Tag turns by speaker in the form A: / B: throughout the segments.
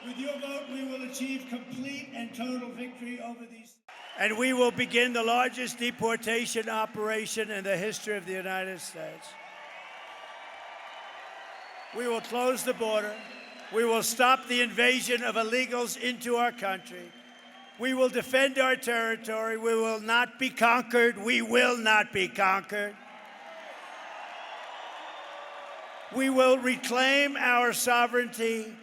A: With your vote, we will achieve complete and total victory over these.
B: And we will begin the largest deportation operation in the history of the United States. We will close the border. We will stop the invasion of illegals into our country. We will defend our territory. We will not be conquered. We will not be conquered. We will reclaim our sovereignty.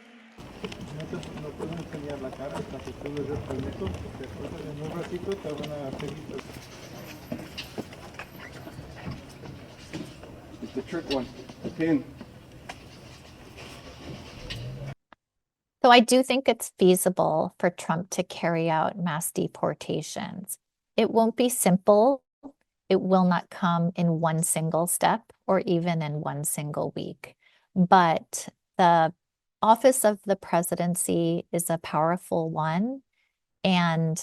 C: It's the trick one, the pin.
D: So I do think it's feasible for Trump to carry out mass deportations. It won't be simple. It will not come in one single step or even in one single week. But the office of the presidency is a powerful one. And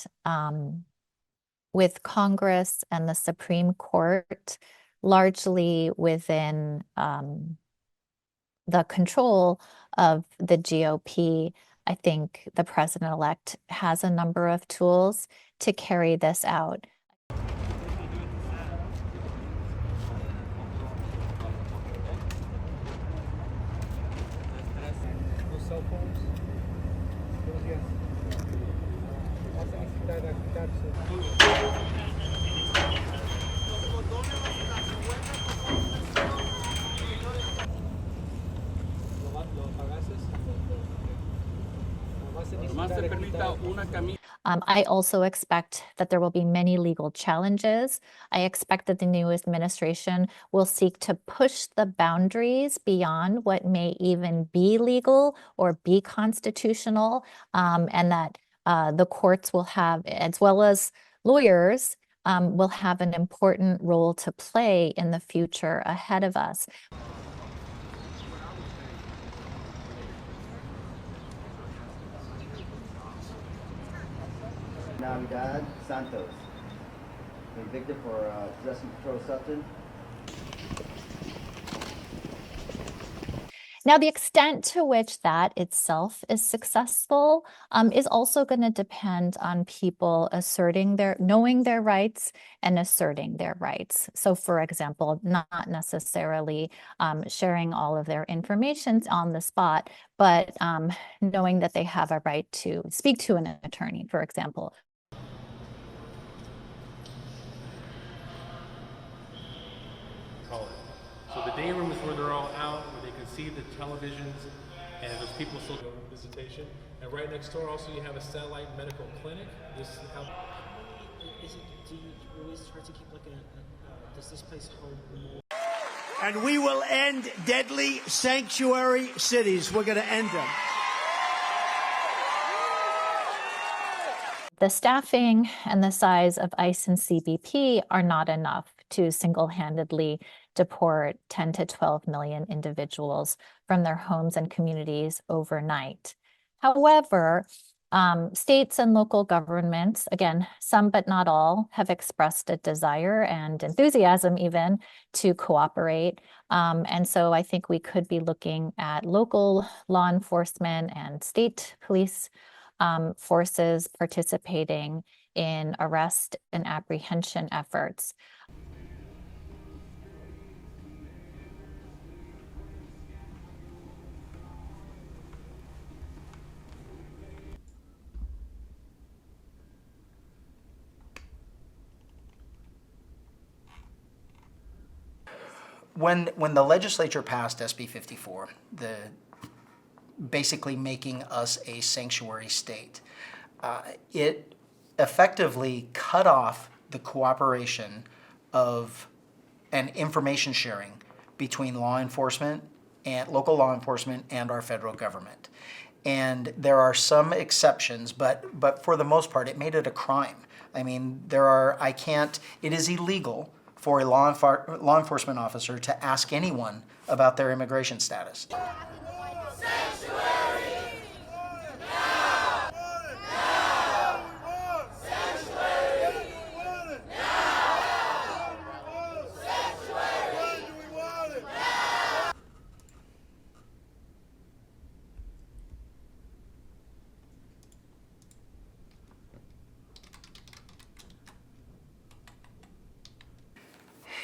D: with Congress and the Supreme Court largely within the control of the GOP, I think the president-elect has a number of tools to carry this out. I also expect that there will be many legal challenges. I expect that the new administration will seek to push the boundaries beyond what may even be legal or be constitutional, and that the courts will have, as well as lawyers, will have an important role to play in the future ahead of us.
E: Navidad Santos, convicted for possessing controlled substance.
D: Now, the extent to which that itself is successful is also going to depend on people knowing their rights and asserting their rights. So, for example, not necessarily sharing all of their information on the spot, but knowing that they have a right to speak to an attorney, for example.
F: So the day room is where they're all out, where they can see the televisions, and there's people still doing visitation. And right next door also you have a satellite medical clinic. This is how...
G: Do you always try to keep like does this place hold more?
B: And we will end deadly sanctuary cities. We're going to end them.
D: The staffing and the size of ICE and CBP are not enough to single-handedly deport 10 to 12 million individuals from their homes and communities overnight. However, states and local governments, again, some but not all, have expressed a desire and enthusiasm even to cooperate. And so I think we could be looking at local law enforcement and state police forces participating in arrest and apprehension efforts.
H: When the legislature passed SB 54, basically making us a sanctuary state, it effectively cut off the cooperation of and information sharing between law enforcement and local law enforcement and our federal government. And there are some exceptions, but for the most part, it made it a crime. I mean, it is illegal for a law enforcement officer to ask anyone about their immigration status.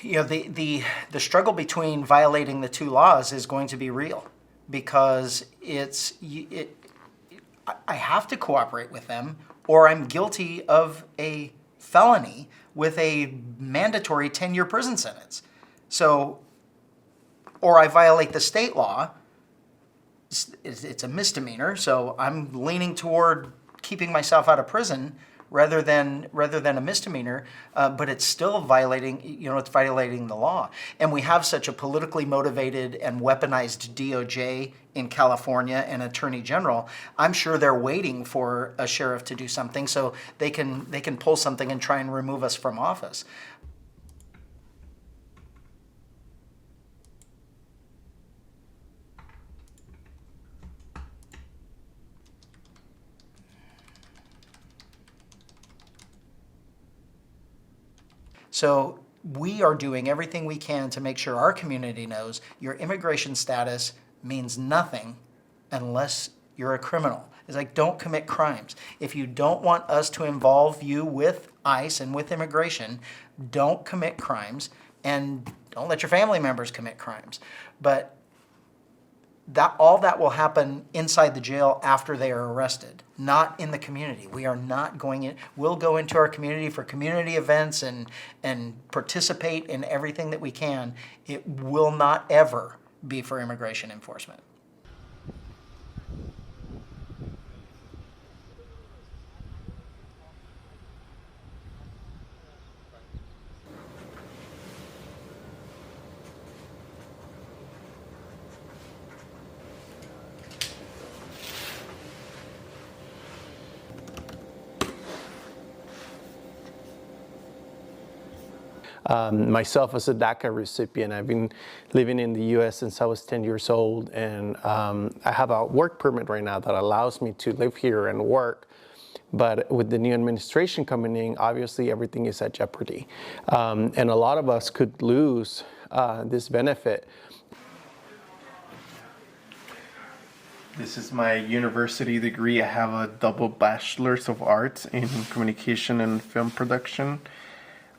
H: the struggle between violating the two laws is going to be real, because I have to cooperate with them, or I'm guilty of a felony with a mandatory 10-year prison sentence. So, or I violate the state law, it's a misdemeanor, so I'm leaning toward keeping myself out of prison rather than a misdemeanor, but it's still violating, it's violating the law. And we have such a politically motivated and weaponized DOJ in California and Attorney General. I'm sure they're waiting for a sheriff to do something so they can pull something and try and remove us from office. So we are doing everything we can to make sure our community knows your immigration status means nothing unless you're a criminal. It's like, don't commit crimes. If you don't want us to involve you with ICE and with immigration, don't commit crimes, and don't let your family members commit crimes. But all that will happen inside the jail after they are arrested, not in the community. We are not going in. We'll go into our community for community events and participate in everything that we can. It will not ever be for immigration enforcement.
I: Myself as a DACA recipient, I've been living in the U.S. since I was 10 years old, and I have a work permit right now that allows me to live here and work. But with the new administration coming in, obviously everything is at jeopardy. And a lot of us could lose this benefit.
J: This is my university degree. I have a double bachelor's of arts in communication and film production.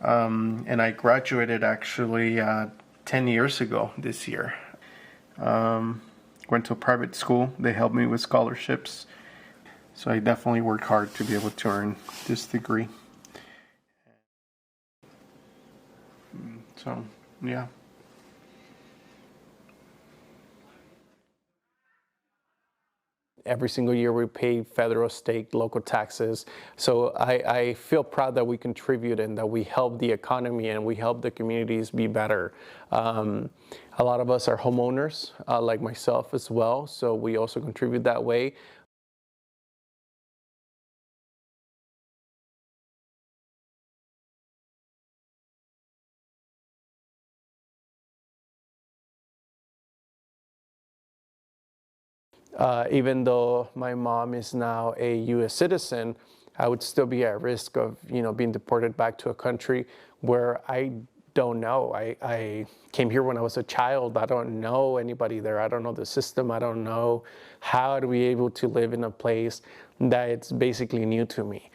J: And I graduated actually 10 years ago this year. Went to a private school. They helped me with scholarships. So I definitely worked hard to be able to earn this degree. So, yeah.
I: Every single year we pay federal, state, local taxes. So I feel proud that we contribute and that we help the economy and we help the communities be better. A lot of us are homeowners, like myself as well, so we also contribute that way. Even though my mom is now a U.S. citizen, I would still be at risk of, being deported back to a country where I don't know. I came here when I was a child. I don't know anybody there. I don't know the system. I don't know how to be able to live in a place that it's basically new to me.